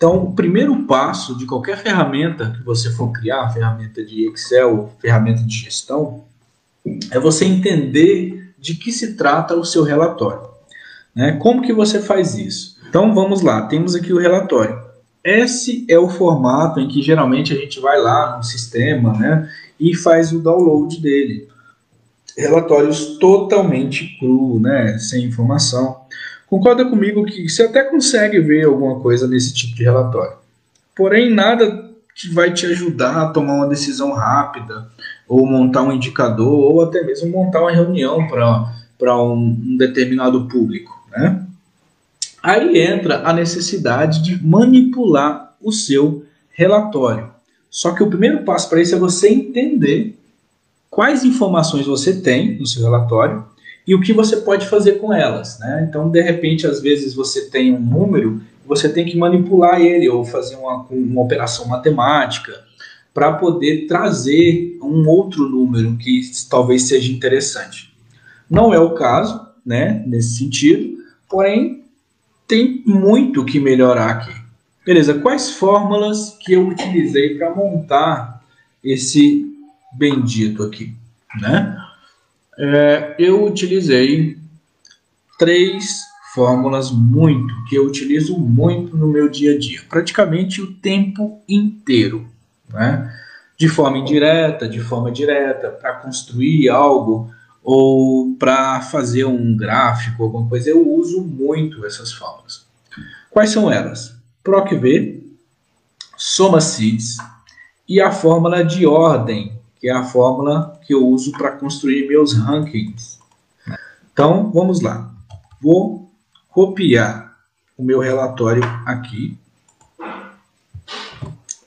Então, o primeiro passo de qualquer ferramenta que você for criar, ferramenta de Excel, ferramenta de gestão, é você entender de que se trata o seu relatório, né? Como que você faz isso? Então, vamos lá, temos aqui o relatório. Esse é o formato em que geralmente a gente vai lá no sistema, né, e faz o download dele. Relatórios totalmente cru, né, sem informação. Concorda comigo que você até consegue ver alguma coisa nesse tipo de relatório. Porém, nada vai te ajudar a tomar uma decisão rápida, ou montar um indicador, ou até mesmo montar uma reunião para um determinado público, né? Aí entra a necessidade de manipular o seu relatório. Só que o primeiro passo para isso é você entender quais informações você tem no seu relatório e o que você pode fazer com elas, né? Então, de repente, às vezes você tem um número, você tem que manipular ele ou fazer uma operação matemática para poder trazer um outro número que talvez seja interessante. Não é o caso, né, nesse sentido, porém, tem muito que melhorar aqui. Beleza, quais fórmulas que eu utilizei para montar esse bendito aqui, né? Eu utilizei 3 fórmulas que eu utilizo muito no meu dia a dia, praticamente o tempo inteiro, né? De forma indireta, de forma direta, para construir algo ou para fazer um gráfico, alguma coisa, eu uso muito essas fórmulas. Quais são elas? PROC-V, SOMA-SIDS e a fórmula de ordem, que é a fórmula que eu uso para construir meus rankings. Então, vamos lá. Vou copiar o meu relatório aqui,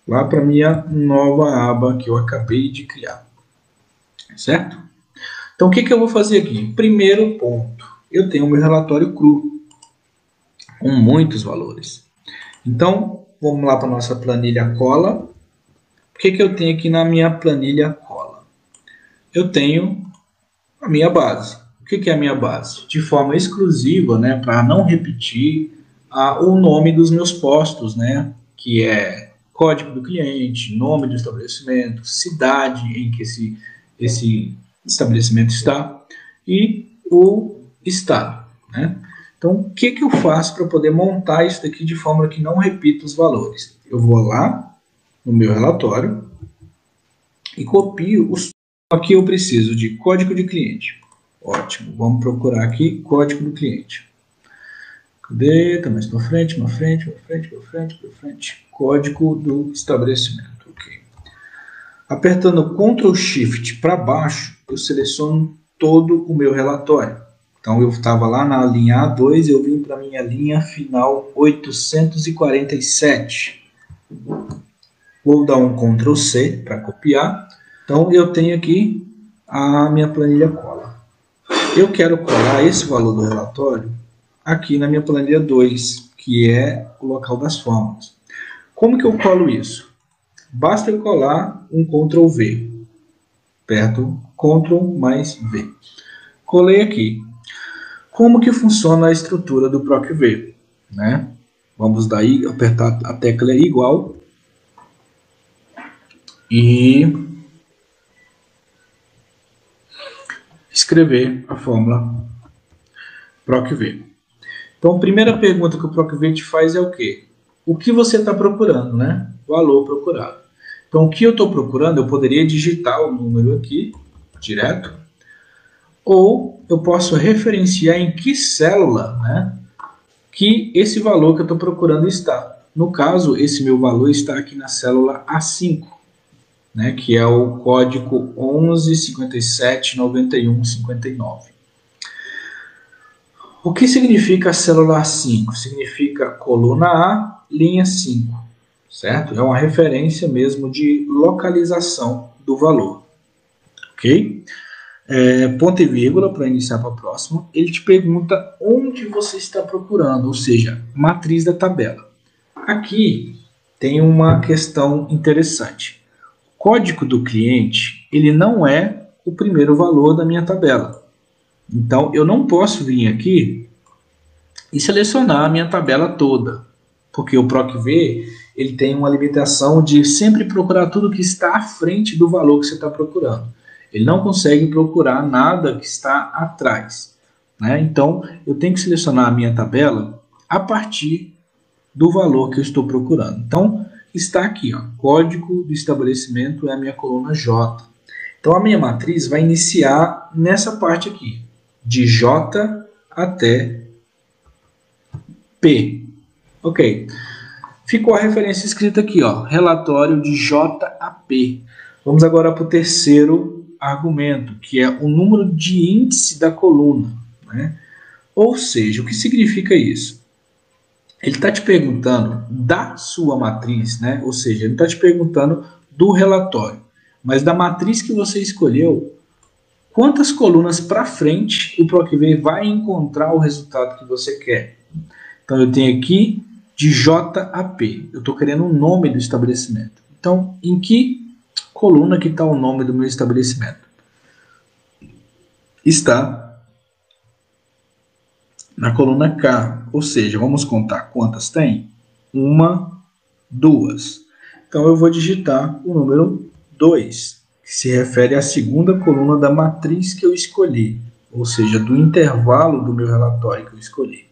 lá para a minha nova aba que eu acabei de criar. Certo? Então, o que eu vou fazer aqui? Primeiro ponto, eu tenho o meu relatório cru, com muitos valores. Então, vamos lá para a nossa planilha cola. O que eu tenho aqui na minha planilha cola? Eu tenho a minha base. O que é a minha base? De forma exclusiva, né, para não repetir o nome dos meus postos, né, que é código do cliente, nome do estabelecimento, cidade em que esse estabelecimento está e o estado, né? Então, o que eu faço para poder montar isso daqui de forma que não repita os valores? Eu vou lá no meu relatório e copio os... Aqui eu preciso de código de cliente. Ótimo, vamos procurar aqui código do cliente. Cadê? Está mais para frente, para frente, para frente, para frente, para frente. Código do estabelecimento. Ok. Apertando Ctrl Shift para baixo, eu seleciono todo o meu relatório. Então, eu estava lá na linha A2, eu vim para a minha linha final 847. Vou dar um Ctrl C para copiar. Então, eu tenho aqui a minha planilha cola. Eu quero colar esse valor do relatório aqui na minha planilha 2, que é o local das fórmulas. Como que eu colo isso? Basta eu colar um Ctrl V. Aperto Ctrl mais V. Colei aqui. Como que funciona a estrutura do PROC-V, né? Vamos daí apertar a tecla igual e escrever a fórmula PROC-V. Então, a primeira pergunta que o PROC-V te faz é o quê? O que você está procurando, né? Valor procurado. Então, o que eu estou procurando, eu poderia digitar o número aqui, direto, ou eu posso referenciar em que célula, né, que esse valor que eu estou procurando está. No caso, esse meu valor está aqui na célula A5, né, que é o código 11579159. O que significa a célula A5? Significa coluna A, linha 5, certo? É uma referência mesmo de localização do valor, ok? Ponto e vírgula para iniciar para a próxima. Ele te pergunta onde você está procurando, ou seja, matriz da tabela. Aqui tem uma questão interessante. O código do cliente, ele não é o primeiro valor da minha tabela. Então, eu não posso vir aqui e selecionar a minha tabela toda. Porque o PROC-V, ele tem uma limitação de sempre procurar tudo que está à frente do valor que você está procurando. Ele não consegue procurar nada que está atrás, né? Então, eu tenho que selecionar a minha tabela a partir do valor que eu estou procurando. Então, está aqui, ó, código do estabelecimento é a minha coluna J. Então, a minha matriz vai iniciar nessa parte aqui, de J até P. Ok. Ficou a referência escrita aqui, ó, relatório de J a P. Vamos agora para o terceiro argumento, que é o número de índice da coluna, né? Ou seja, o que significa isso? Ele está te perguntando da sua matriz, né? Ou seja, ele está te perguntando do relatório, mas da matriz que você escolheu, quantas colunas para frente o PROC-V vai encontrar o resultado que você quer. Então, eu tenho aqui de J a P. Eu estou querendo o nome do estabelecimento. Então, em que coluna que está o nome do meu estabelecimento? Está na coluna K, ou seja, vamos contar quantas tem? 1, 2. Então, eu vou digitar o número 2, que se refere à segunda coluna da matriz que eu escolhi, ou seja, do intervalo do meu relatório que eu escolhi.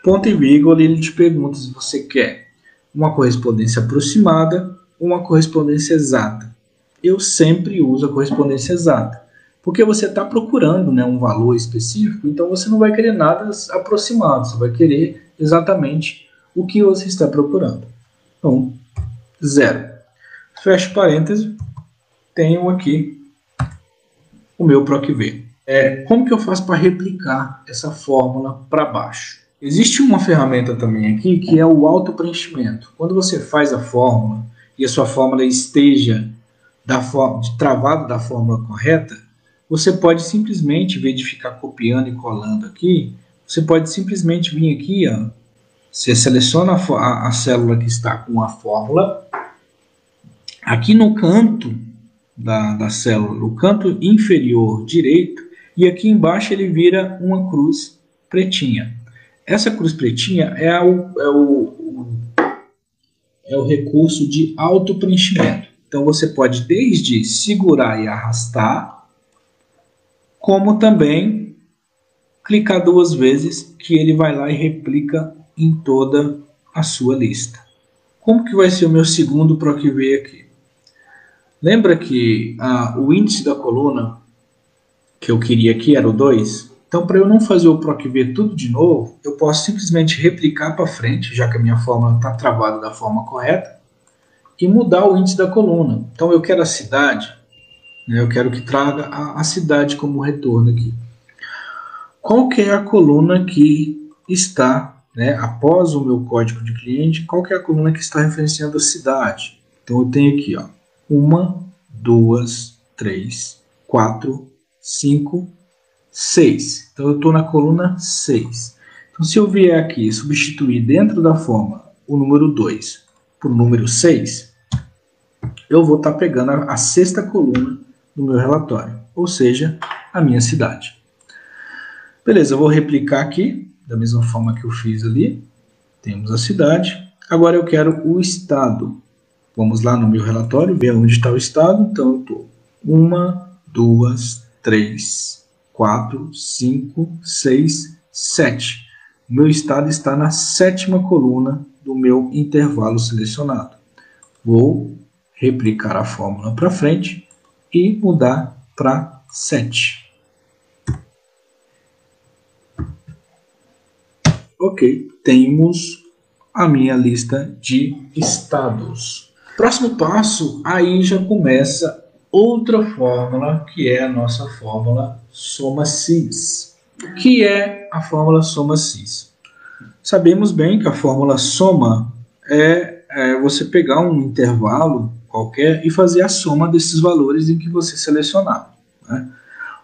Ponto e vírgula, ele te pergunta se você quer uma correspondência aproximada ou uma correspondência exata. Eu sempre uso a correspondência exata, porque você está procurando, né, um valor específico, então você não vai querer nada aproximado, você vai querer exatamente o que você está procurando. Então, 0. Fecho parênteses, tenho aqui o meu PROC-V. Como que eu faço para replicar essa fórmula para baixo? Existe uma ferramenta também aqui que é o autopreenchimento. Quando você faz a fórmula e a sua fórmula esteja travado da fórmula correta, você pode simplesmente, em vez de ficar copiando e colando aqui, você pode simplesmente vir aqui, ó, você seleciona a célula que está com a fórmula, aqui no canto da célula, no canto inferior direito, e aqui embaixo ele vira uma cruz pretinha. Essa cruz pretinha é o recurso de autopreenchimento. Então, você pode desde segurar e arrastar, como também clicar 2 vezes, que ele vai lá e replica em toda a sua lista. Como que vai ser o meu segundo PROC-V aqui? Lembra que o índice da coluna que eu queria aqui era o 2? Então, para eu não fazer o PROC-V tudo de novo, eu posso simplesmente replicar para frente, já que a minha fórmula está travada da forma correta, e mudar o índice da coluna. Então, eu quero a cidade, né, eu quero que traga a cidade como retorno aqui. Qual que é a coluna que está, né, após o meu código de cliente, qual que é a coluna que está referenciando a cidade? Então, eu tenho aqui, ó, 1, 2, 3, 4, 5, 6. Então, eu estou na coluna 6. Então, se eu vier aqui e substituir dentro da fórmula o número 2 por número 6, eu vou estar pegando a 6ª coluna do meu relatório, ou seja, a minha cidade. Beleza, eu vou replicar aqui, da mesma forma que eu fiz ali. Temos a cidade. Agora eu quero o estado. Vamos lá no meu relatório, ver onde está o estado. Então, eu estou 1, 2, 3, 4, 5, 6, 7. O meu estado está na 7ª coluna do meu intervalo selecionado. Vou replicar a fórmula para frente e mudar para 7. Ok, temos a minha lista de estados. Próximo passo, aí já começa outra fórmula, que é a nossa fórmula soma-sis. O que é a fórmula soma-sis? Sabemos bem que a fórmula soma é você pegar um intervalo qualquer e fazer a soma desses valores em que você selecionar, né?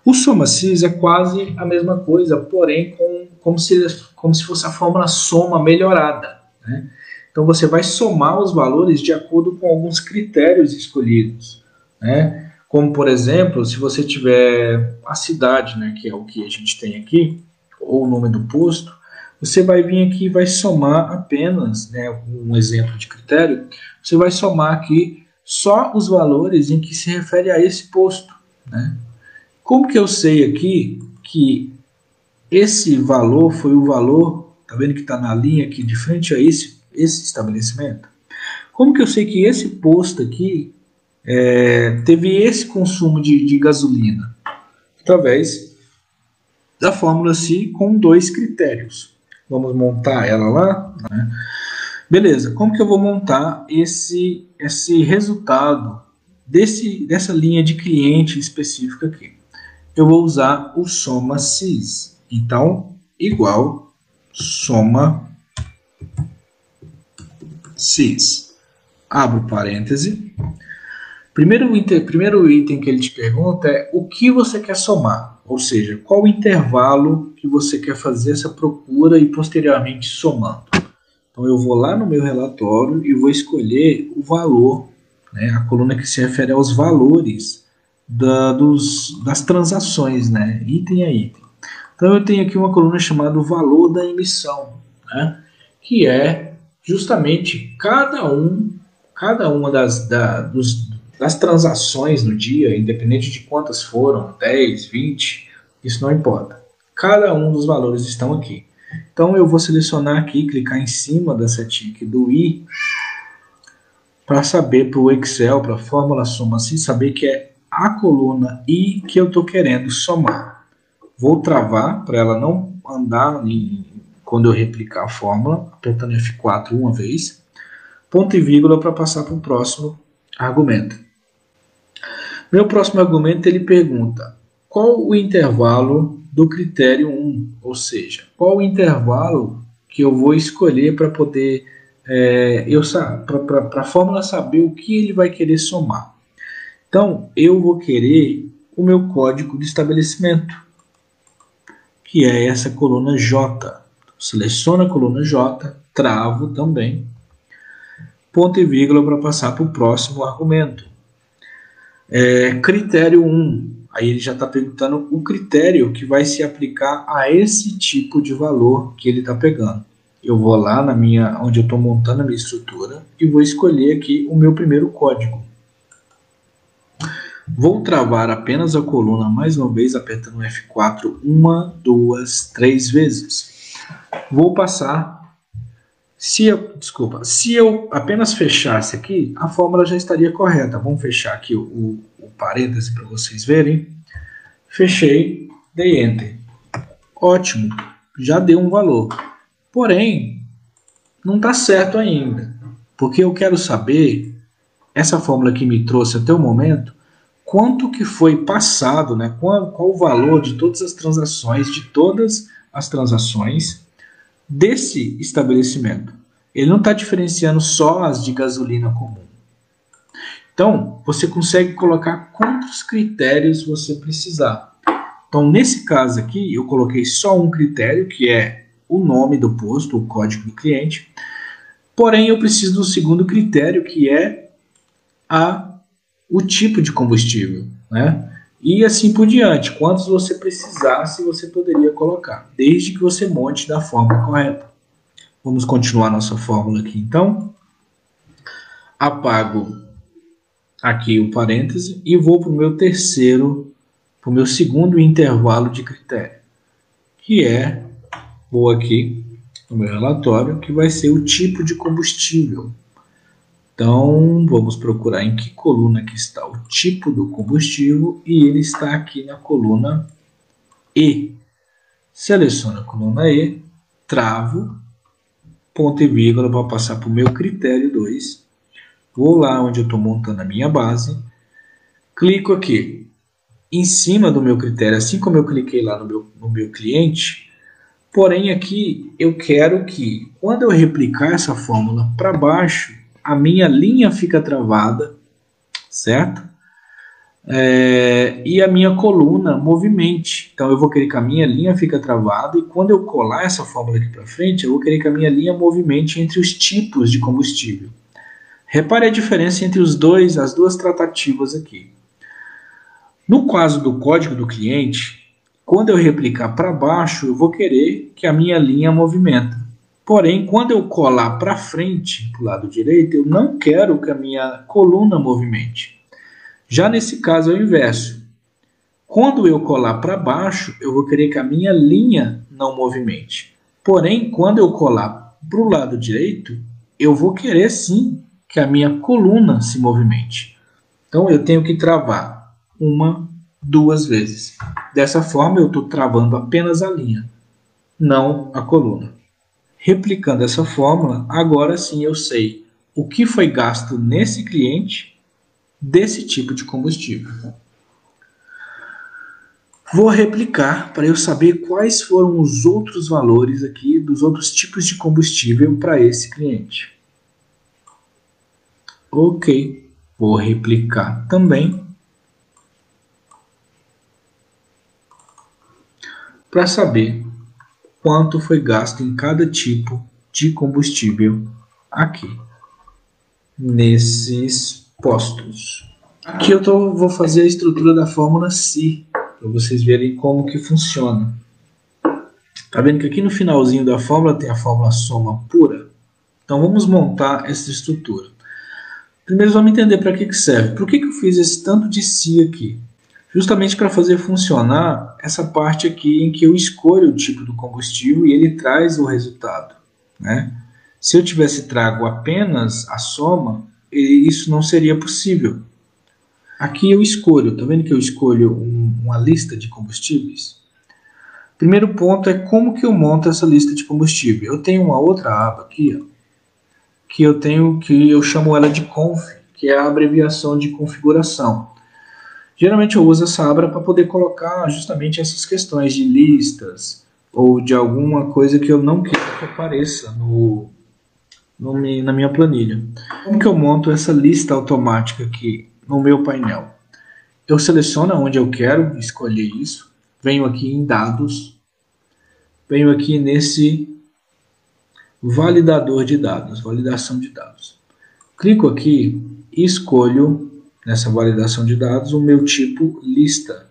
O soma-sis é quase a mesma coisa, porém como se fosse a fórmula soma melhorada, né? Então você vai somar os valores de acordo com alguns critérios escolhidos, né? Como, por exemplo, se você tiver a cidade, né, que é o que a gente tem aqui, ou o nome do posto, você vai vir aqui e vai somar apenas, né, um exemplo de critério, você vai somar aqui só os valores em que se refere a esse posto, né? Como que eu sei aqui que esse valor foi o valor, tá vendo que está na linha aqui de frente a esse estabelecimento? Como que eu sei que esse posto aqui teve esse consumo de gasolina? Através da fórmula SI com dois critérios. Vamos montar ela lá, né? Beleza, como que eu vou montar esse resultado dessa linha de cliente específica aqui? Eu vou usar o soma SIS. Então, igual soma SIS. Abro parêntese. Primeiro item que ele te pergunta é o que você quer somar, ou seja, qual o intervalo que você quer fazer essa procura e posteriormente somando. Então eu vou lá no meu relatório e vou escolher o valor, né, a coluna que se refere aos valores das transações, né, item a item. Então eu tenho aqui uma coluna chamada valor da emissão, né, que é justamente cada uma das transações no dia, independente de quantas foram, 10, 20, isso não importa. Cada um dos valores estão aqui. Então eu vou selecionar aqui, clicar em cima da setinha aqui do I, para saber para o Excel, para a fórmula soma SI, saber que é a coluna I que eu estou querendo somar. Vou travar para ela não andar quando eu replicar a fórmula, apertando F4 uma vez, ponto e vírgula para passar para o próximo argumento. Meu próximo argumento ele pergunta qual o intervalo do critério 1, ou seja, qual o intervalo que eu vou escolher para poder para a fórmula saber o que ele vai querer somar. Então, eu vou querer o meu código de estabelecimento, que é essa coluna J. Seleciono a coluna J, travo também, ponto e vírgula para passar para o próximo argumento. Critério 1. Aí ele já está perguntando o critério que vai se aplicar a esse tipo de valor que ele está pegando. Eu vou lá onde eu estou montando a minha estrutura e vou escolher aqui o meu primeiro código. Vou travar apenas a coluna mais uma vez, apertando F4 1, 2, 3 vezes. Vou passar. Se eu apenas fechasse aqui, a fórmula já estaria correta. Vamos fechar aqui o parêntese para vocês verem. Fechei, dei Enter. Ótimo, já deu um valor. Porém, não está certo ainda, porque eu quero saber, essa fórmula que me trouxe até o momento, quanto que foi passado, né? Qual o valor de todas as transações desse estabelecimento. Ele não está diferenciando só as de gasolina comum. Então, você consegue colocar quantos critérios você precisar. Então, nesse caso aqui, eu coloquei só um critério, que é o nome do posto, o código do cliente. Porém, eu preciso do segundo critério, que é o tipo de combustível, né? E assim por diante. Quantos você precisasse, você poderia colocar, desde que você monte da forma correta. Vamos continuar nossa fórmula aqui, então. Apago aqui o parêntese e vou para o meu segundo intervalo de critério, que vou aqui no meu relatório, que vai ser o tipo de combustível. Então, vamos procurar em que coluna que está o tipo do combustível e ele está aqui na coluna E. Seleciono a coluna E, travo, ponto e vírgula para passar para o meu critério 2. Vou lá onde eu estou montando a minha base, clico aqui em cima do meu critério, assim como eu cliquei lá no meu cliente, porém aqui eu quero que, quando eu replicar essa fórmula para baixo, a minha linha fica travada, certo? E a minha coluna movimente. Então eu vou querer que a minha linha fica travada e quando eu colar essa fórmula aqui para frente, eu vou querer que a minha linha movimente entre os tipos de combustível. Repare a diferença entre as duas tratativas aqui. No caso do código do cliente, Quando eu replicar para baixo, eu vou querer que a minha linha movimenta. Porém, quando eu colar para frente, para o lado direito, eu não quero que a minha coluna movimente. Já nesse caso é o inverso. Quando eu colar para baixo, eu vou querer que a minha linha não movimente. Porém, quando eu colar para o lado direito, eu vou querer sim que a minha coluna se movimente. Então, eu tenho que travar uma, duas vezes. Dessa forma, eu estou travando apenas a linha, não a coluna. Replicando essa fórmula, agora sim eu sei o que foi gasto nesse cliente desse tipo de combustível. Vou replicar para eu saber quais foram os outros valores aqui dos outros tipos de combustível para esse cliente. Ok, vou replicar também para saber quanto foi gasto em cada tipo de combustível aqui nesses postos. Aqui eu vou fazer a estrutura da fórmula SI para vocês verem como que funciona. Tá vendo que aqui no finalzinho da fórmula tem a fórmula soma pura? Então vamos montar essa estrutura. Primeiro vamos entender para que serve. Por que eu fiz esse tanto de SI aqui? Justamente para fazer funcionar essa parte aqui em que eu escolho o tipo do combustível e ele traz o resultado, né? Se eu tivesse trago apenas a soma, isso não seria possível. Aqui eu escolho, tá vendo que eu escolho uma lista de combustíveis? Primeiro ponto é como que eu monto essa lista de combustível. Eu tenho uma outra aba aqui, ó, que eu chamo ela de conf, que é a abreviação de configuração. Geralmente eu uso essa aba para poder colocar justamente essas questões de listas ou de alguma coisa que eu não quero que apareça na minha planilha. Como que eu monto essa lista automática aqui no meu painel? Eu seleciono onde eu quero escolher isso, venho aqui em dados, venho aqui nesse validador de dados, validação de dados. Clico aqui e escolho nessa validação de dados o meu tipo lista.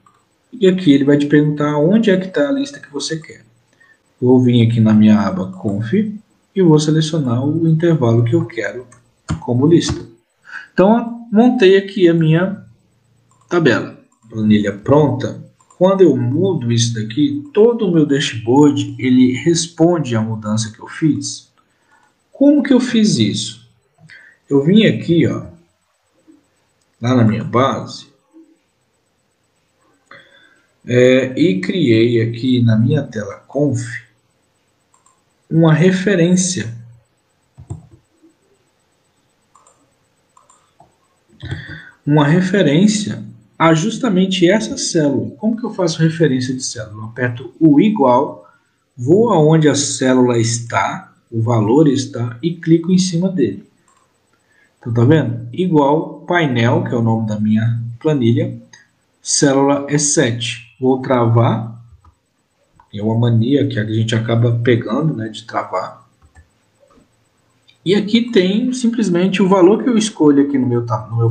E aqui ele vai te perguntar onde é que está a lista que você quer. Vou vir aqui na minha aba conf e vou selecionar o intervalo que eu quero como lista. Então, montei aqui a minha tabela. Planilha pronta. Quando eu mudo isso daqui, todo o meu dashboard ele responde à mudança que eu fiz. Como que eu fiz isso? Eu vim aqui, ó, lá na minha base, e criei aqui na minha tela conf uma referência. Uma referência a justamente essa célula. Como que eu faço referência de célula? Eu aperto o igual, vou aonde a célula está, o valor está, e clico em cima dele. Então, tá vendo? Igual painel, que é o nome da minha planilha, célula E7. Vou travar, é uma mania que a gente acaba pegando, né, de travar. E aqui tem simplesmente o valor que eu escolho aqui no meu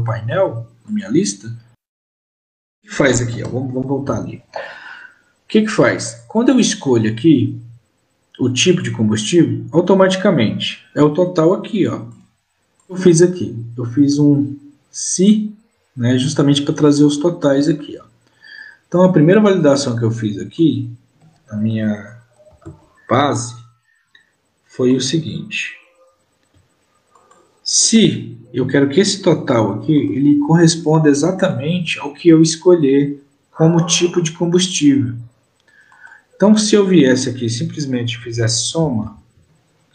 painel, na minha lista. O que faz aqui? Ó, vamos voltar ali. O que faz? Quando eu escolho aqui o tipo de combustível, automaticamente é o total aqui, ó. Eu fiz aqui, eu fiz um SI, né, justamente para trazer os totais aqui, ó. Então a primeira validação que eu fiz aqui na minha base foi o seguinte: se eu quero que esse total aqui ele corresponda exatamente ao que eu escolher como tipo de combustível. Então, se eu viesse aqui simplesmente fizesse soma,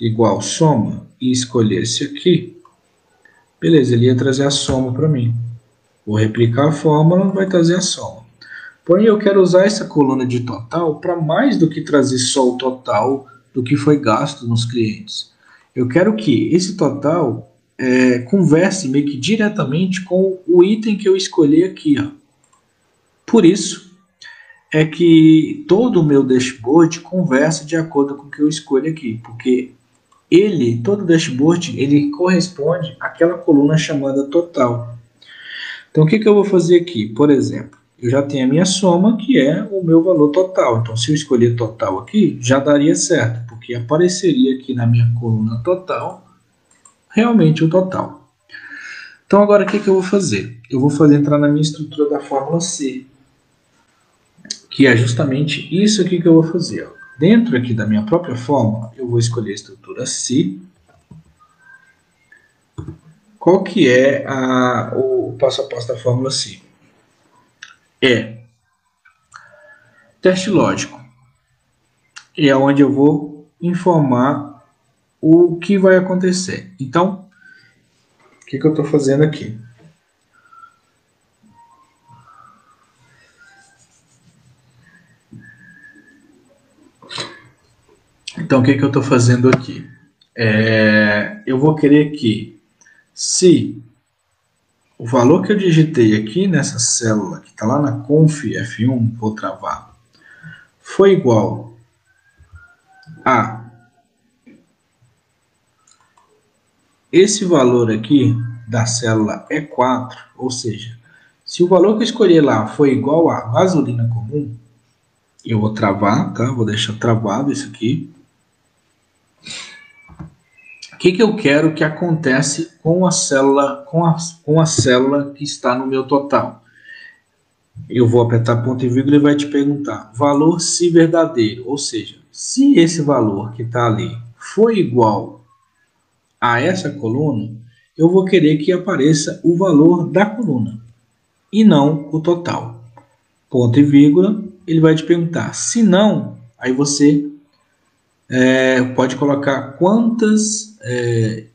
igual soma, e escolhesse aqui, beleza, ele ia trazer a soma para mim. Vou replicar a fórmula, vai trazer a soma. Porém, eu quero usar essa coluna de total para mais do que trazer só o total do que foi gasto nos clientes. Eu quero que esse total converse meio que diretamente com o item que eu escolhi aqui, ó. Por isso é que todo o meu dashboard conversa de acordo com o que eu escolho aqui, porque todo dashboard ele corresponde àquela coluna chamada total. Então o que eu vou fazer aqui? Por exemplo, eu já tenho a minha soma, que é o meu valor total. Então, se eu escolher total aqui, já daria certo, porque apareceria aqui na minha coluna total, realmente o total. Então, agora o que eu vou fazer? Eu vou entrar na minha estrutura da fórmula C, que é justamente isso aqui que eu vou fazer. Ó. Dentro aqui da minha própria fórmula, eu vou escolher a estrutura C. Qual que é o passo a passo da fórmula C? É teste lógico. E é onde eu vou informar o que vai acontecer. Então, o que eu estou fazendo aqui? Então, o que eu estou fazendo aqui? Eu vou querer que, se o valor que eu digitei aqui nessa célula, que está lá na conf F1, vou travar, foi igual a esse valor aqui da célula E4, ou seja, se o valor que eu escolhi lá foi igual a gasolina comum, eu vou travar, tá? Vou deixar travado isso aqui. O que eu quero que acontece com a célula, com a célula que está no meu total? Eu vou apertar ponto e vírgula e vai te perguntar valor se verdadeiro, ou seja, se esse valor que está ali for igual a essa coluna, eu vou querer que apareça o valor da coluna e não o total. Ponto e vírgula, ele vai te perguntar. Se não, aí você pode colocar quantas,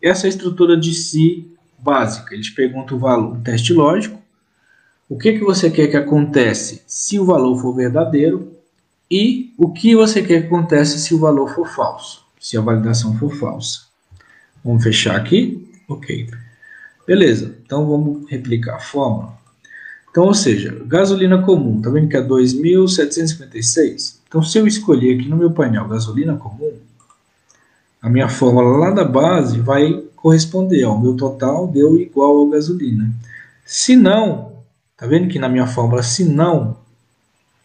essa estrutura de si básica. Ele te pergunta o valor, o teste lógico, o que você quer que acontece se o valor for verdadeiro e o que você quer que aconteça se o valor for falso, se a validação for falsa. Vamos fechar aqui? Ok. Beleza, então vamos replicar a fórmula. Então, ou seja, gasolina comum, tá vendo que é 2.756? Então, se eu escolher aqui no meu painel gasolina comum, a minha fórmula lá da base vai corresponder ao meu total, deu igual ao gasolina. Se não, tá vendo que na minha fórmula, se não,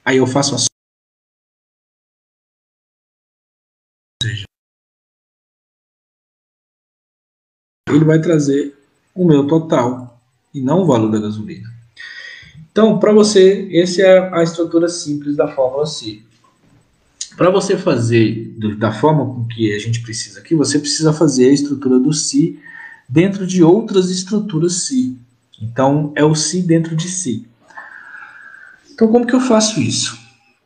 aí eu faço a soma, ou seja, ele vai trazer o meu total e não o valor da gasolina. Então, para você, essa é a estrutura simples da fórmula C. Para você fazer da forma com que a gente precisa aqui, você precisa fazer a estrutura do C dentro de outras estruturas C. Então, é o C dentro de C. Então, como que eu faço isso?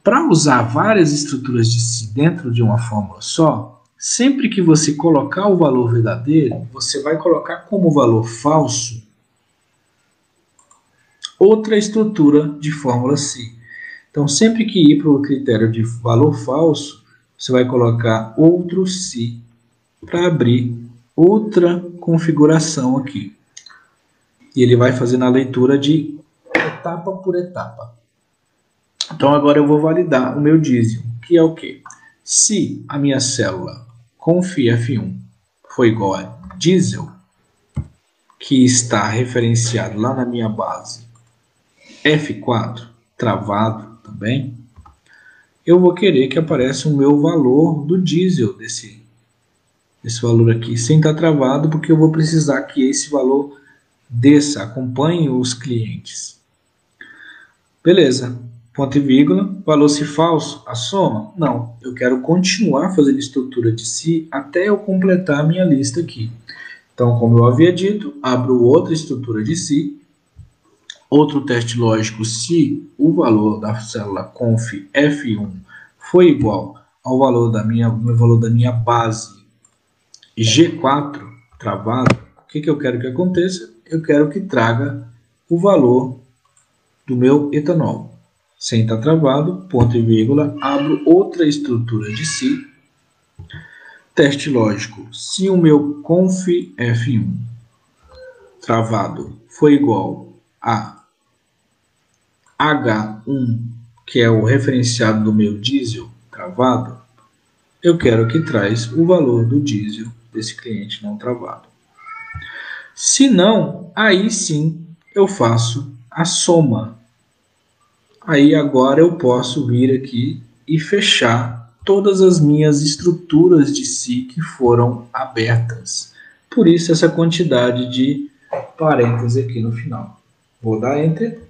Para usar várias estruturas de C dentro de uma fórmula só, sempre que você colocar o valor verdadeiro, você vai colocar como valor falso outra estrutura de fórmula C. Então, sempre que ir para o critério de valor falso, você vai colocar outro C para abrir outra configuração aqui. E ele vai fazendo a leitura de etapa por etapa. Então, agora eu vou validar o meu diesel, que é o quê? Se a minha célula conf F1 for igual a diesel, que está referenciado lá na minha base F4, travado também, eu vou querer que apareça o meu valor do diesel desse valor aqui, sem estar travado, porque eu vou precisar que esse valor desça, acompanhe os clientes. Beleza, ponto e vírgula, valor se falso, a soma? Não, eu quero continuar fazendo estrutura de si até eu completar a minha lista aqui. Então, como eu havia dito, abro outra estrutura de si, outro teste lógico se o valor da célula conf F1 foi igual ao valor da minha base G4 travado. O que eu quero que aconteça? Eu quero que traga o valor do meu etanol. Sem estar travado, ponto e vírgula, abro outra estrutura de si. Teste lógico, se o meu conf F1 travado foi igual a H1, que é o referenciado do meu diesel travado, eu quero que traz o valor do diesel desse cliente não travado. Se não, aí sim eu faço a soma Aí agora eu posso vir aqui e fechar todas as minhas estruturas de si que foram abertas. Por isso essa quantidade de parênteses aqui no final. Vou dar Enter.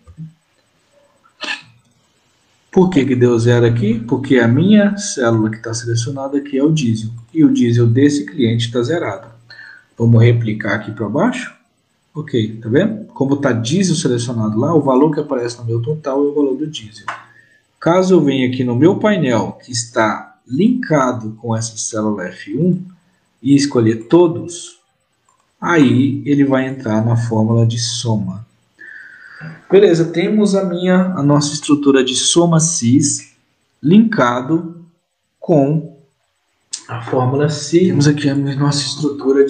Por que deu zero aqui? Porque a minha célula que está selecionada aqui é o diesel. E o diesel desse cliente está zerado. Vamos replicar aqui para baixo. Ok, tá vendo? Como está diesel selecionado lá, o valor que aparece no meu total é o valor do diesel. Caso eu venha aqui no meu painel, que está linkado com essa célula F1, e escolher todos, aí ele vai entrar na fórmula de soma. Beleza, temos a nossa estrutura de soma cis linkado com a fórmula cis. Temos aqui a nossa estrutura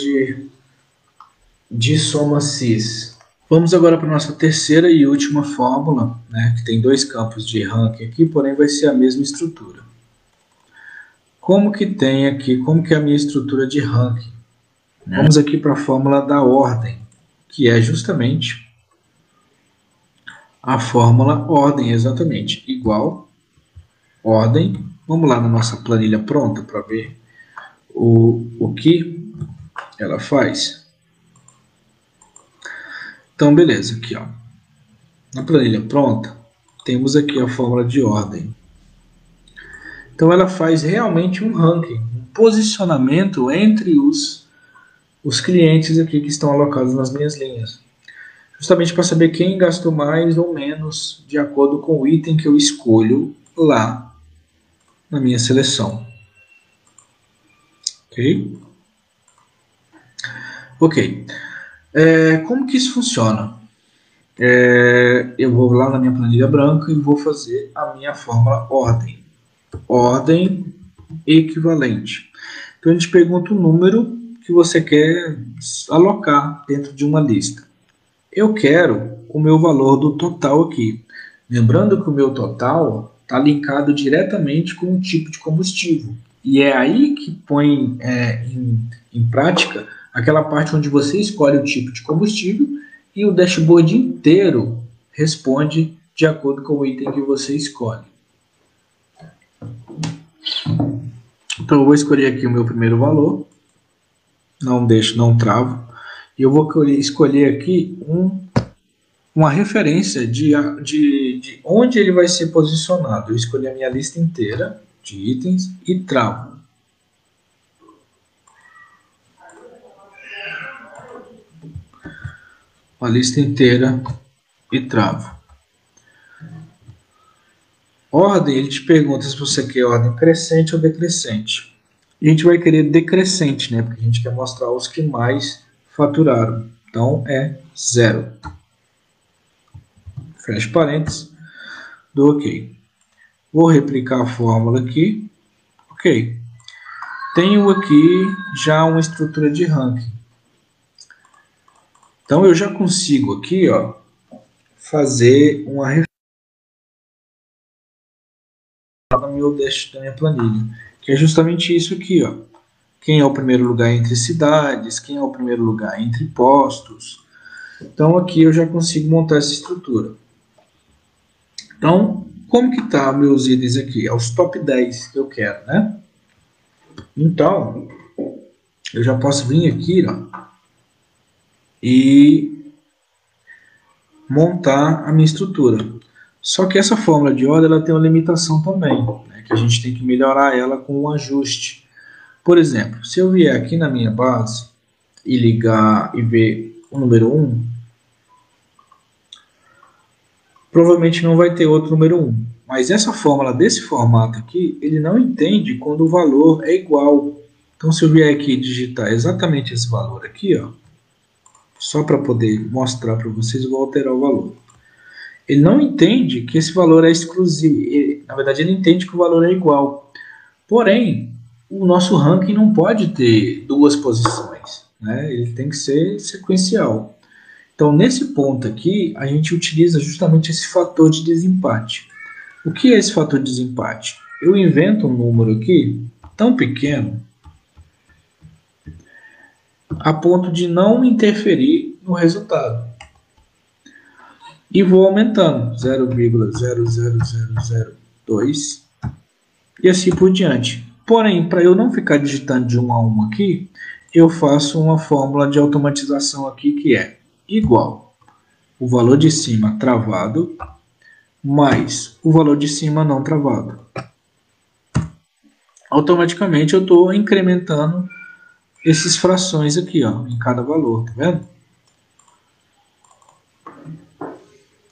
de soma cis. Vamos agora para a nossa terceira e última fórmula, né, que tem dois campos de ranking aqui, porém vai ser a mesma estrutura. Como que tem aqui, como que é a minha estrutura de ranking? Vamos aqui para a fórmula da ordem, que é justamente a fórmula ordem, exatamente, igual ordem. Vamos lá na nossa planilha pronta para ver o que ela faz. Então, beleza, aqui ó. Na planilha pronta, temos aqui a fórmula de ordem. Então, ela faz realmente um ranking, um posicionamento entre os clientes aqui que estão alocados nas minhas linhas. Justamente para saber quem gastou mais ou menos de acordo com o item que eu escolho lá na minha seleção. Ok? Ok. Como que isso funciona? Eu vou lá na minha planilha branca e vou fazer a minha fórmula ordem. Ordem equivalente. Então, a gente pergunta o número que você quer alocar dentro de uma lista. Eu quero o meu valor do total aqui. Lembrando que o meu total está linkado diretamente com o tipo de combustível. E é aí que põe em prática aquela parte onde você escolhe o tipo de combustível e o dashboard inteiro responde de acordo com o item que você escolhe. Então eu vou escolher aqui o meu primeiro valor, não travo, e eu vou escolher aqui uma referência de onde ele vai ser posicionado. Eu escolhi a minha lista inteira de itens e travo. A lista inteira e travo. Ordem, ele te pergunta se você quer ordem crescente ou decrescente. A gente vai querer decrescente, né? Porque a gente quer mostrar os que mais faturaram. Então é 0. Fecha parênteses, dou OK. Vou replicar a fórmula aqui. Ok. Tenho aqui já uma estrutura de ranking. Então eu já consigo aqui, ó, fazer uma referência no meu dash da minha planilha, que é justamente isso aqui, ó. Quem é o primeiro lugar entre cidades, quem é o primeiro lugar entre postos. Então aqui eu já consigo montar essa estrutura. Então, como que tá meus itens aqui? É os top 10 que eu quero, né? Então, eu já posso vir aqui, ó, e montar a minha estrutura. Só que essa fórmula de ordem ela tem uma limitação também, né, que a gente tem que melhorar ela com um ajuste. Por exemplo, se eu vier aqui na minha base e ligar e ver o número 1, provavelmente não vai ter outro número 1. Mas essa fórmula desse formato aqui, ele não entende quando o valor é igual. Então, se eu vier aqui e digitar exatamente esse valor aqui, ó, só para poder mostrar para vocês, eu vou alterar o valor. Ele não entende que esse valor é exclusivo. Na verdade, ele entende que o valor é igual. Porém, o nosso ranking não pode ter duas posições, né? Ele tem que ser sequencial. Então, nesse ponto aqui, a gente utiliza justamente esse fator de desempate. O que é esse fator de desempate? Eu invento um número aqui tão pequeno a ponto de não interferir no resultado. e vou aumentando 0,00002 e assim por diante. Porém, para eu não ficar digitando de 1 a 1 aqui, eu faço uma fórmula de automatização aqui que é igual o valor de cima travado mais o valor de cima não travado. Automaticamente eu estou incrementando essas frações aqui, ó, em cada valor, tá vendo?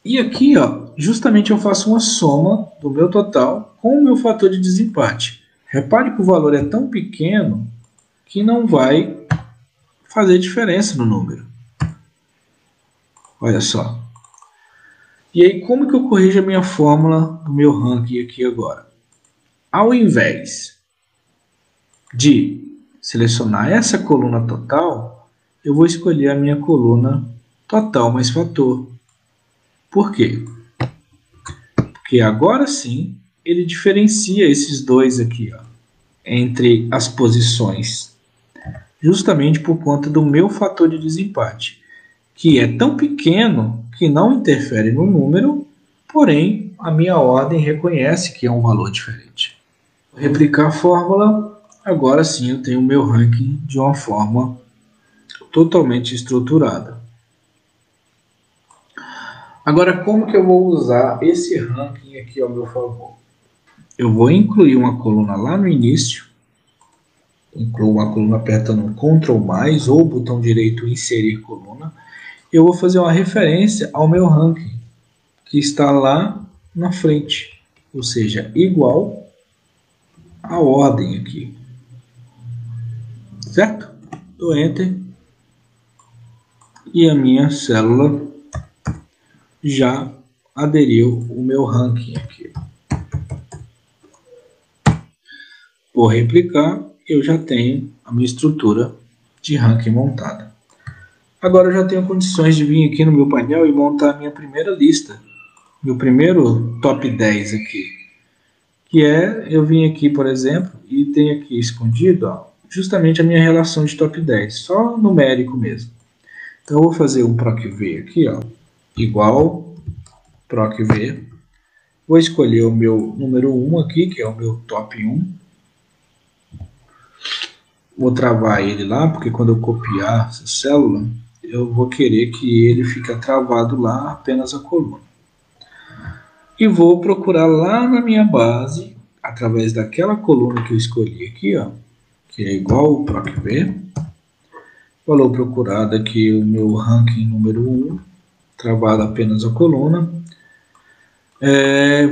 E aqui, ó, justamente eu faço uma soma do meu total com o meu fator de desempate. Repare que o valor é tão pequeno que não vai fazer diferença no número. Olha só. E aí, como que eu corrijo a minha fórmula do meu ranking aqui agora? Ao invés de selecionar essa coluna total, eu vou escolher a minha coluna total mais fator. Por quê? Porque agora sim ele diferencia esses dois aqui, ó, entre as posições, justamente por conta do meu fator de desempate, que é tão pequeno que não interfere no número, porém a minha ordem reconhece que é um valor diferente. Vou replicar a fórmula, agora sim eu tenho o meu ranking de uma forma totalmente estruturada. Agora, como que eu vou usar esse ranking aqui ao meu favor? Eu vou incluir uma coluna lá no início, incluo uma coluna apertando Ctrl+, ou o botão direito inserir coluna. Eu vou fazer uma referência ao meu ranking, que está lá na frente, ou seja, igual a ordem aqui. Certo? Dou Enter e a minha célula já aderiu o meu ranking aqui. Vou replicar, eu já tenho a minha estrutura de ranking montada. Agora eu já tenho condições de vir aqui no meu painel e montar a minha primeira lista, meu primeiro top 10 aqui, que é, eu vim aqui, por exemplo, e tem aqui escondido, ó, justamente a minha relação de top 10, só numérico mesmo. Então eu vou fazer um PROC-V aqui, ó, igual PROC-V, vou escolher o meu número 1 aqui, que é o meu top 1, vou travar ele lá, porque quando eu copiar essa célula, eu vou querer que ele fique travado lá, apenas a coluna. E vou procurar lá na minha base, através daquela coluna que eu escolhi aqui, ó, que é igual o PROC-V. Valor procurado aqui, o meu ranking número 1, travado apenas a coluna.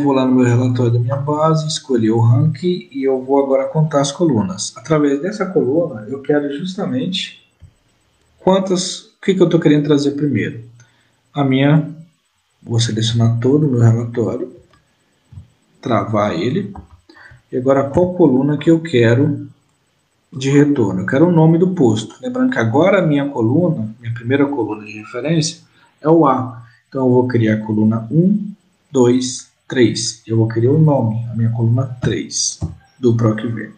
Vou lá no meu relatório da minha base, escolher o ranking e eu vou agora contar as colunas. Através dessa coluna, eu quero justamente o que eu estou querendo trazer primeiro. Vou selecionar todo o meu relatório, travar ele, e agora qual coluna que eu quero de retorno? Eu quero o nome do posto. Lembrando que agora a minha primeira coluna de referência é o A. Então eu vou criar a coluna 1, 2, 3. Eu vou criar o nome, a minha coluna 3 do PROC-V.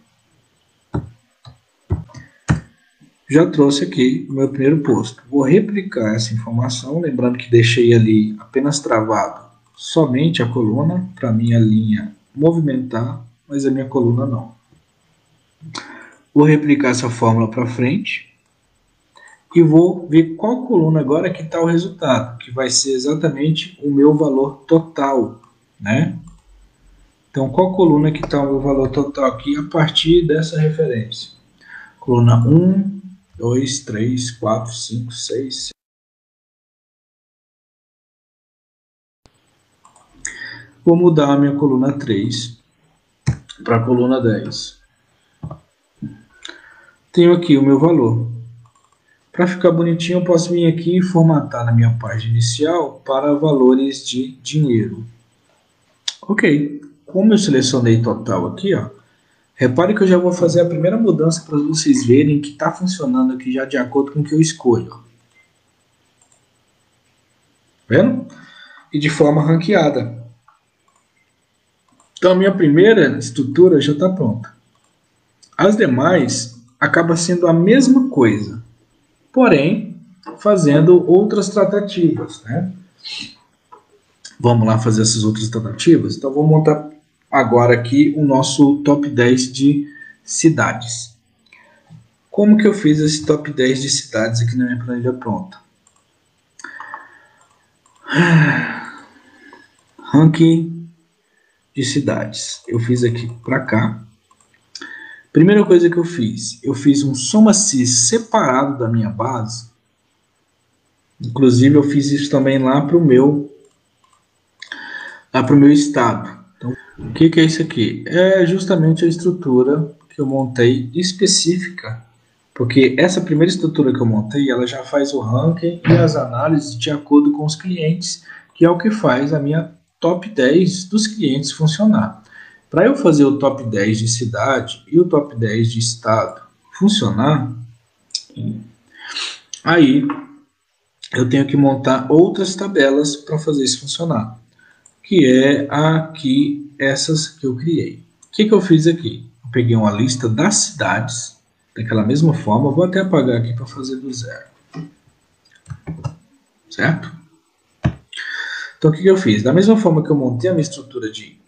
Já trouxe aqui o meu primeiro posto. Vou replicar essa informação, lembrando que deixei ali apenas travado somente a coluna, para a minha linha movimentar, mas a minha coluna não. Vou replicar essa fórmula para frente e vou ver qual coluna agora que está o resultado, que vai ser exatamente o meu valor total, né? Então, qual coluna que está o meu valor total aqui a partir dessa referência? Coluna 1, 2, 3, 4, 5, 6, 7. Vou mudar a minha coluna 3 para a coluna 10. Tenho aqui o meu valor. Para ficar bonitinho, eu posso vir aqui e formatar na minha página inicial para valores de dinheiro. Ok. Como eu selecionei total aqui, ó, repare que eu já vou fazer a primeira mudança para vocês verem que está funcionando aqui já de acordo com o que eu escolho. Ó. Vendo? E de forma ranqueada. Então a minha primeira estrutura já está pronta. As demais acabam sendo a mesma coisa, porém fazendo outras tratativas, né? Vamos lá fazer essas outras alternativas? Então, vou montar agora aqui o nosso top 10 de cidades. Como que eu fiz esse top 10 de cidades aqui na minha planilha pronta? Ranking de cidades. Eu fiz aqui para cá. Primeira coisa que eu fiz um soma-se separado da minha base. Inclusive, eu fiz isso também lá para o meu estado. Então, o que é isso aqui? É justamente a estrutura que eu montei específica, porque essa primeira estrutura que eu montei, ela já faz o ranking e as análises de acordo com os clientes, que é o que faz a minha top 10 dos clientes funcionar. Para eu fazer o top 10 de cidade e o top 10 de estado funcionar, aí eu tenho que montar outras tabelas para fazer isso funcionar, que é aqui essas que eu criei. O que eu fiz aqui? Eu peguei uma lista das cidades, daquela mesma forma, vou até apagar aqui para fazer do zero. Certo? Então o que eu fiz? Da mesma forma que eu montei a minha estrutura de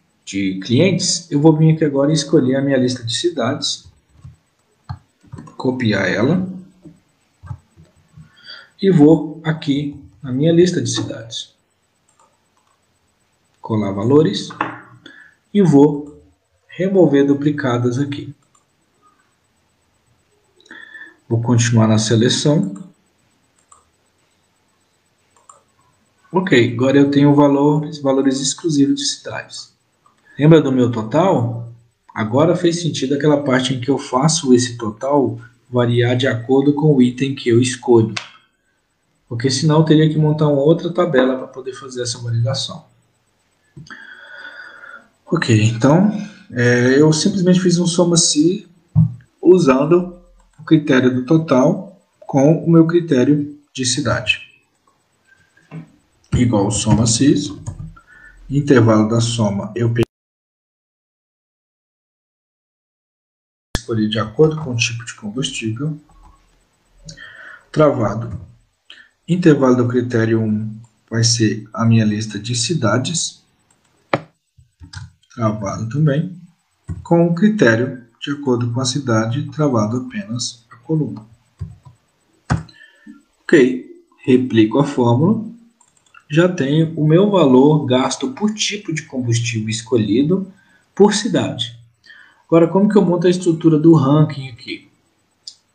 clientes, eu vou vir aqui agora e escolher a minha lista de cidades, copiar ela, e vou aqui na minha lista de cidades, colar valores, e vou remover duplicadas aqui. Vou continuar na seleção. Ok, agora eu tenho os valores exclusivos de cidades. Lembra do meu total? Agora fez sentido aquela parte em que eu faço esse total variar de acordo com o item que eu escolho. Porque senão eu teria que montar uma outra tabela para poder fazer essa validação. Ok, então eu simplesmente fiz um soma-se usando o critério do total com o meu critério de cidade. Igual soma-se, intervalo da soma eu escolhi de acordo com o tipo de combustível, travado. Intervalo do critério 1 vai ser a minha lista de cidades, travado também, com o critério de acordo com a cidade, travado apenas a coluna. Ok, replico a fórmula, já tenho o meu valor gasto por tipo de combustível escolhido por cidade. Agora, como que eu monto a estrutura do ranking aqui?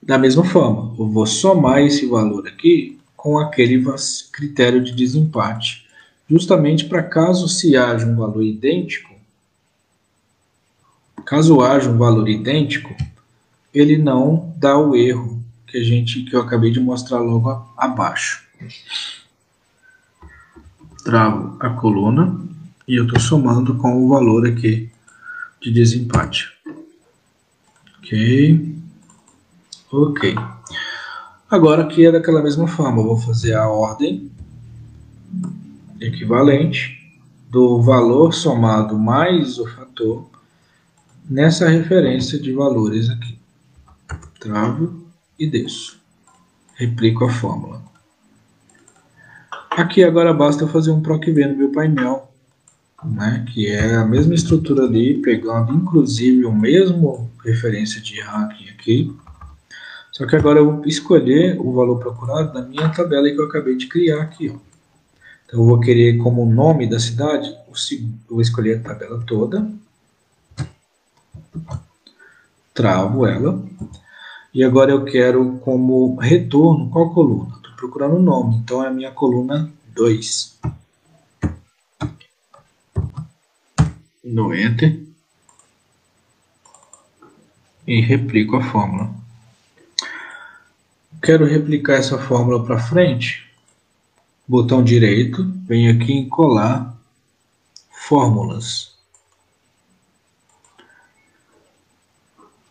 Da mesma forma, eu vou somar esse valor aqui com aquele critério de desempate, justamente para caso se haja um valor idêntico, ele não dá o erro que eu acabei de mostrar logo abaixo. Travo a coluna e eu estou somando com o valor aqui de desempate. Ok. Agora aqui é daquela mesma forma, eu vou fazer a ordem equivalente do valor somado mais o fator nessa referência de valores aqui. Travo e desço. Replico a fórmula. Aqui agora basta eu fazer um PROC-V no meu painel, né, que é a mesma estrutura ali, pegando inclusive o mesmo referência de ranking aqui. Só que agora eu vou escolher o valor procurado na minha tabela que eu acabei de criar aqui. Ó. Então eu vou querer como nome da cidade, eu vou escolher a tabela toda, travo ela, e agora eu quero como retorno qual coluna? Estou procurando o nome, então é a minha coluna 2. No Enter e replico a fórmula. Quero replicar essa fórmula para frente, botão direito, venho aqui em colar fórmulas.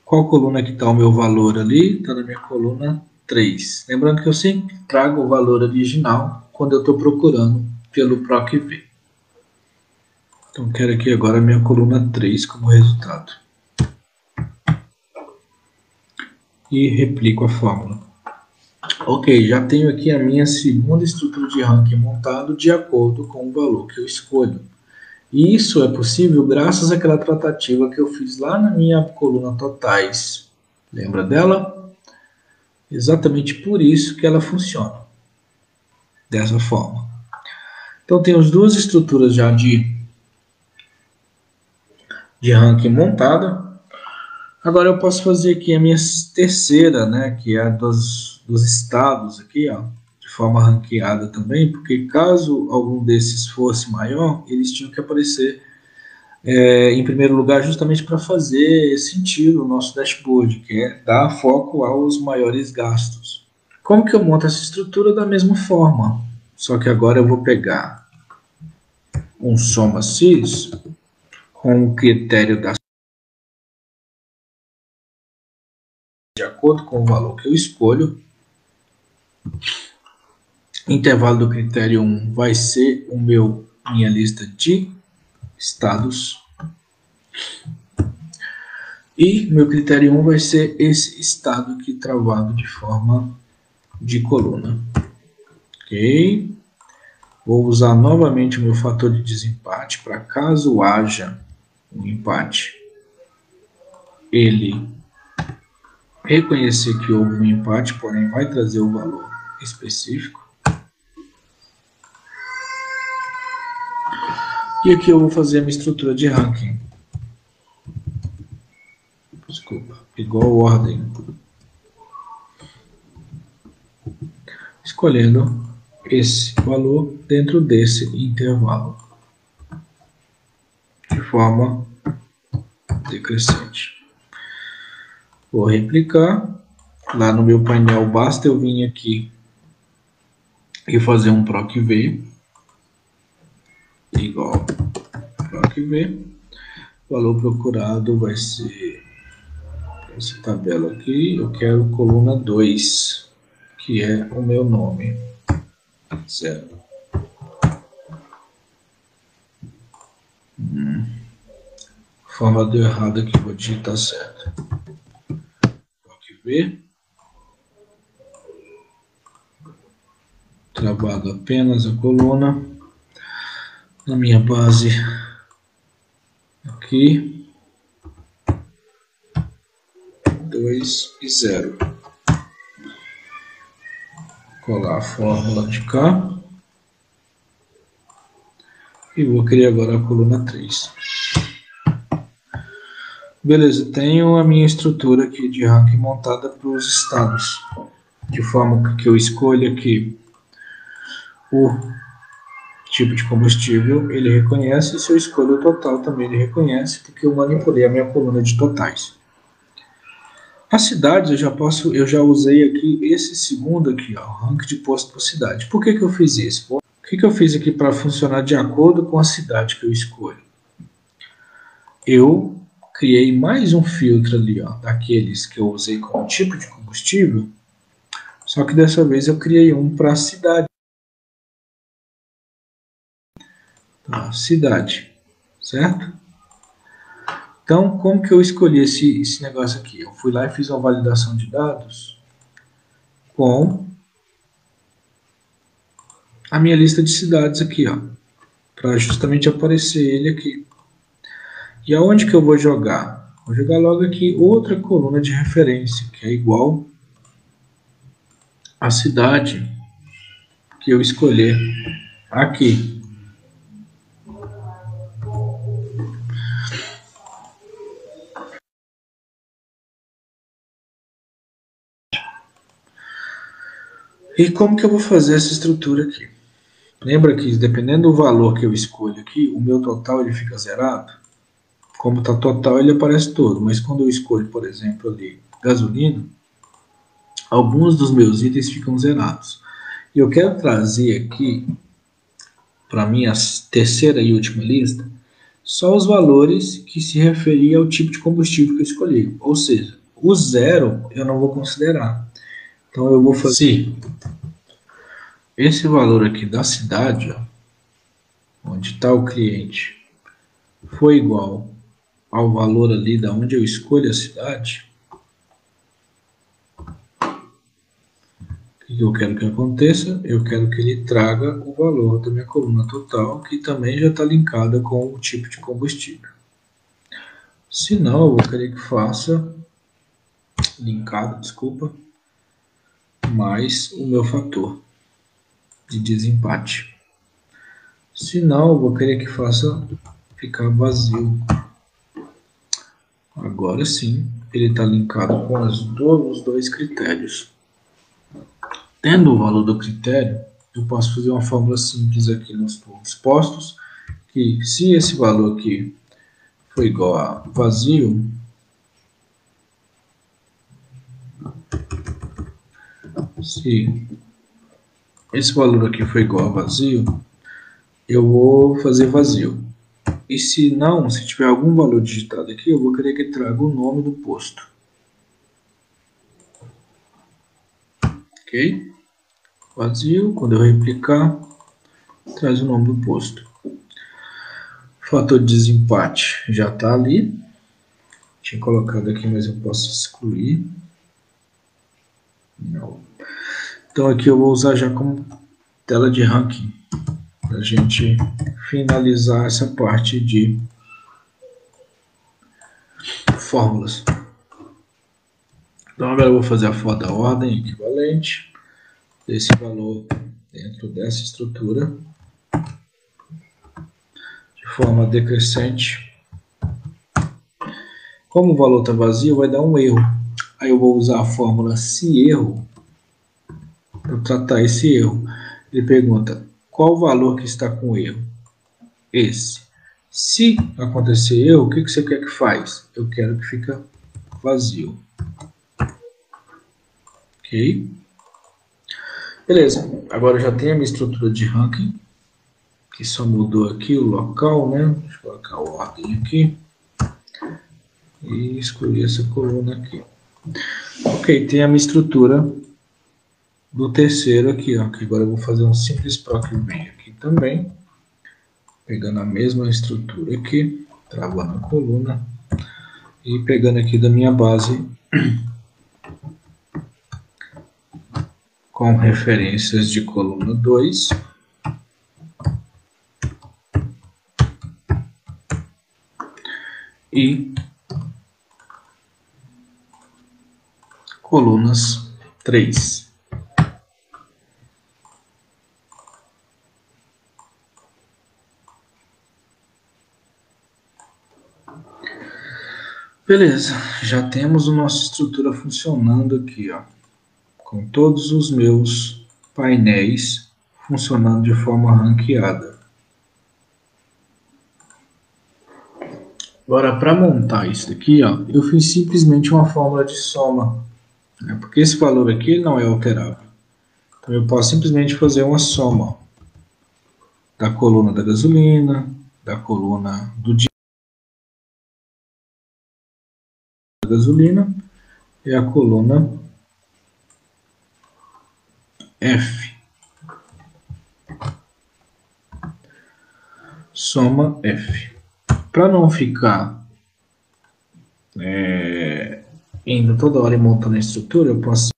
Qual coluna que está o meu valor ali? Está na minha coluna 3. Lembrando que eu sempre trago o valor original quando eu estou procurando pelo PROC-V. Então quero aqui agora a minha coluna 3 como resultado. E replico a fórmula. Ok, já tenho aqui a minha segunda estrutura de ranking montado de acordo com o valor que eu escolho. E isso é possível graças àquela tratativa que eu fiz lá na minha coluna totais. Lembra dela? Exatamente por isso que ela funciona dessa forma. Então temos duas estruturas já de ranking montada. Agora eu posso fazer aqui a minha terceira, né, que é a dos estados aqui, ó, de forma ranqueada também, porque caso algum desses fosse maior, eles tinham que aparecer em primeiro lugar justamente para fazer sentido o nosso dashboard, que é dar foco aos maiores gastos. Como que eu monto essa estrutura? Da mesma forma, só que agora eu vou pegar um soma sys com o critério de acordo com o valor que eu escolho. Intervalo do critério 1 vai ser minha lista de estados. E meu critério 1 vai ser esse estado aqui travado de forma de coluna. Ok? Vou usar novamente o meu fator de desempate para caso haja um empate, ele reconhecer que houve um empate, porém vai trazer o valor específico. E aqui eu vou fazer a minha estrutura de ranking. Desculpa, igual ordem. Escolhendo esse valor dentro desse intervalo. De forma decrescente. Vou replicar. Lá no meu painel basta eu vir aqui e fazer um proc-v igual proc-v. O valor procurado vai ser essa tabela aqui. Eu quero coluna 2, que é o meu nome. 0. Forma deu errado aqui, vou digitar certo. Proc-v. Travado apenas a coluna. Na minha base aqui, 2 e 0. Colar a fórmula de cá. E vou criar agora a coluna 3. Beleza, tenho a minha estrutura aqui de ranking montada para os estados. De forma que eu escolho aqui o tipo de combustível, ele reconhece, e se eu escolho o total também ele reconhece, porque eu manipulei a minha coluna de totais. As cidades eu já usei aqui esse segundo aqui, ó, ranking de posto por cidade. Por que eu fiz isso? O que eu fiz aqui para funcionar de acordo com a cidade que eu escolho? Eu criei mais um filtro ali, ó, daqueles que eu usei como tipo de combustível, só que dessa vez eu criei um para a cidade. Cidade, certo? Então, como que eu escolhi esse negócio aqui? Eu fui lá e fiz uma validação de dados com a minha lista de cidades aqui, ó, para justamente aparecer ele aqui. E aonde que eu vou jogar? Vou jogar logo aqui outra coluna de referência, que é igual à cidade que eu escolher aqui. E como que eu vou fazer essa estrutura aqui? Lembra que dependendo do valor que eu escolho aqui, o meu total ele fica zerado? Como está total, ele aparece todo, mas quando eu escolho, por exemplo, ali, gasolina, alguns dos meus itens ficam zerados. E eu quero trazer aqui, para a minha terceira e última lista, só os valores que se referiam ao tipo de combustível que eu escolhi. Ou seja, o zero eu não vou considerar. Então eu vou fazer... Se esse valor aqui da cidade, ó, onde está o cliente, foi igual ao valor ali da onde eu escolho a cidade, que eu quero que aconteça? Eu quero que ele traga o valor da minha coluna total, que também já está linkada com o tipo de combustível. Se não, eu vou querer que faça linkado, desculpa, mais o meu fator de desempate. Se não, eu vou querer que faça ficar vazio. Agora sim, ele está linkado com os dois critérios. Tendo o valor do critério, eu posso fazer uma fórmula simples aqui nos pontos postos, que se esse valor aqui for igual a vazio, se esse valor aqui for igual a vazio, eu vou fazer vazio. E se não, se tiver algum valor digitado aqui, eu vou querer que traga o nome do posto. Ok? Vazio, quando eu replicar, traz o nome do posto. O fator de desempate já está ali. Tinha colocado aqui, mas eu posso excluir. Não. Então aqui eu vou usar já como tela de ranking, para a gente finalizar essa parte de fórmulas. Então agora eu vou fazer a for da ordem equivalente desse valor dentro dessa estrutura de forma decrescente. Como o valor está vazio, vai dar um erro. Aí eu vou usar a fórmula se erro para tratar esse erro. Ele pergunta qual o valor que está com erro? Esse. Se acontecer erro, o que você quer que faz? Eu quero que fique vazio. Ok? Beleza. Agora eu já tenho a minha estrutura de ranking, que só mudou aqui o local, né? Deixa eu colocar a ordem aqui. E excluir essa coluna aqui. Ok, tem a minha estrutura do terceiro aqui, ó. Que agora eu vou fazer um simples proc vem aqui também. Pegando a mesma estrutura aqui, travando a coluna. E pegando aqui da minha base com referências de coluna 2. E colunas 3. Beleza, já temos a nossa estrutura funcionando aqui, ó, com todos os meus painéis funcionando de forma ranqueada. Agora, para montar isso daqui, ó, eu fiz simplesmente uma fórmula de soma, né, porque esse valor aqui não é alterável. Então, eu posso simplesmente fazer uma soma da coluna da gasolina, da coluna do diesel da gasolina e a coluna F. Soma F. Para não ficar indo toda hora e montando a estrutura, eu posso.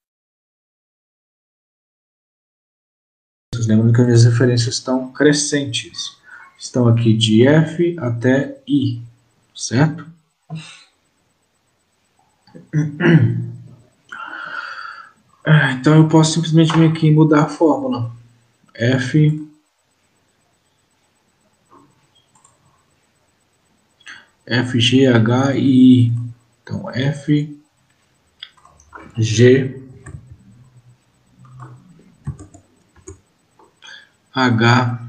Lembrando que as minhas referências estão crescentes. Estão aqui de F até I, certo? Então eu posso simplesmente vir aqui e mudar a fórmula. F G, H e I. Então F G H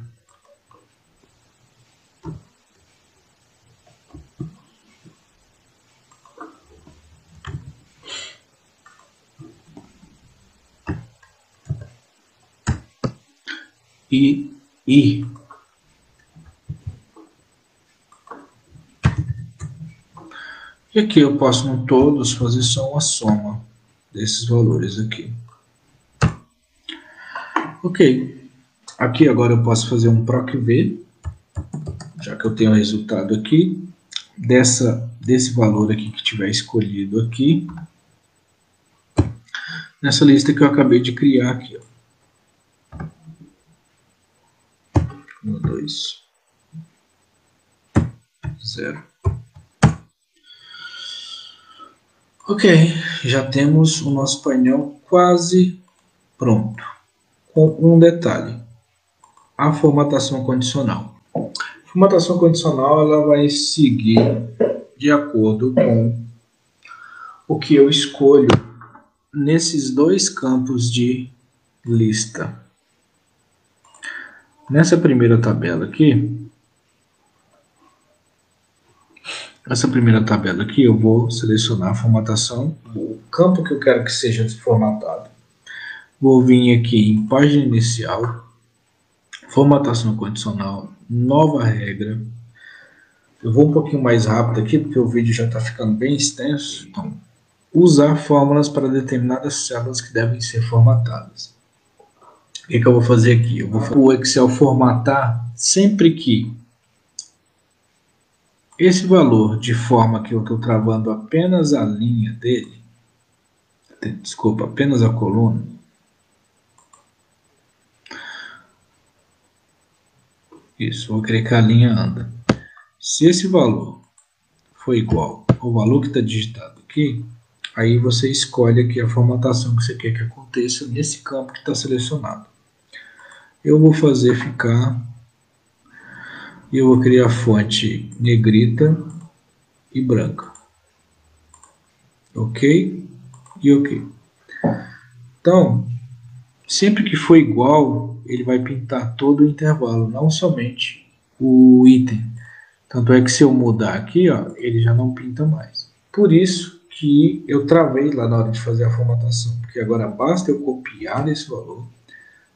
e I. E aqui eu posso no todos fazer só uma soma desses valores aqui. Ok. Aqui agora eu posso fazer um proc v, já que eu tenho o resultado aqui, desse valor aqui que tiver escolhido aqui, nessa lista que eu acabei de criar aqui. 1, 2, 0. Ok, já temos o nosso painel quase pronto. Com um detalhe, a formatação condicional. A formatação condicional ela vai seguir de acordo com o que eu escolho nesses dois campos de lista. Nessa primeira tabela aqui, eu vou selecionar a formatação, o campo que eu quero que seja formatado. Vou vir aqui em página inicial, formatação condicional, nova regra. Eu vou um pouquinho mais rápido aqui, porque o vídeo já está ficando bem extenso. Então, usar fórmulas para determinadas células que devem ser formatadas. O que eu vou fazer aqui? Eu vou o Excel formatar sempre que esse valor de forma que eu estou travando apenas a linha dele, desculpa, apenas a coluna, isso, vou querer que a linha anda. Se esse valor for igual ao valor que está digitado aqui, aí você escolhe aqui a formatação que você quer que aconteça nesse campo que está selecionado. Eu vou fazer ficar, e eu vou criar a fonte negrita e branca. Ok? E ok. Então, sempre que for igual, ele vai pintar todo o intervalo, não somente o item. Tanto é que se eu mudar aqui, ó, ele já não pinta mais. Por isso que eu travei lá na hora de fazer a formatação, porque agora basta eu copiar esse valor,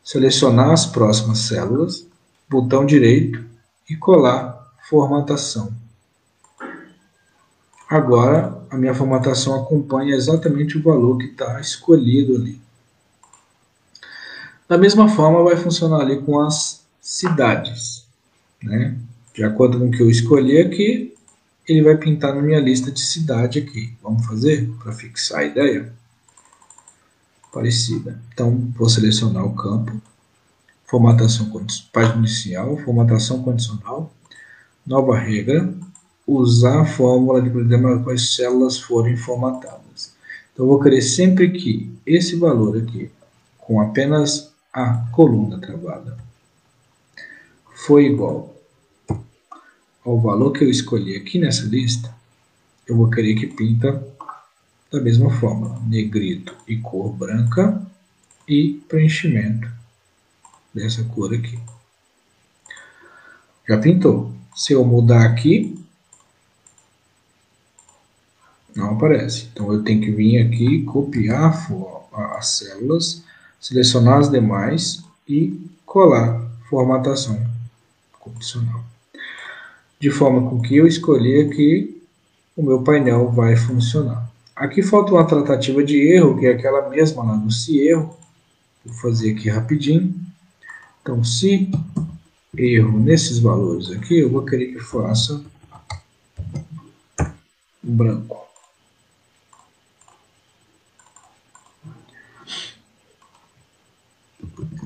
selecionar as próximas células, botão direito e colar formatação. Agora a minha formatação acompanha exatamente o valor que está escolhido ali. Da mesma forma vai funcionar ali com as cidades, né? De acordo com o que eu escolhi aqui, ele vai pintar na minha lista de cidade aqui. Vamos fazer para fixar a ideia? Parecida. Então, vou selecionar o campo, formatação, página inicial, formatação condicional, nova regra, usar a fórmula de problema com as células forem formatadas. Então, eu vou querer sempre que esse valor aqui, com apenas a coluna travada, for igual ao valor que eu escolhi aqui nessa lista, eu vou querer que pinta da mesma forma, negrito e cor branca e preenchimento dessa cor aqui. Já pintou. Se eu mudar aqui, não aparece. Então eu tenho que vir aqui, copiar as células, selecionar as demais e colar formatação condicional. De forma com que eu escolhi aqui, o meu painel vai funcionar. Aqui falta uma tratativa de erro, que é aquela mesma lá no se erro. Vou fazer aqui rapidinho. Então, se erro nesses valores aqui, eu vou querer que faça branco.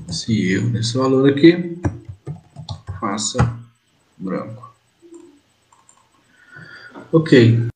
Se erro nesse valor aqui, faça branco. Ok.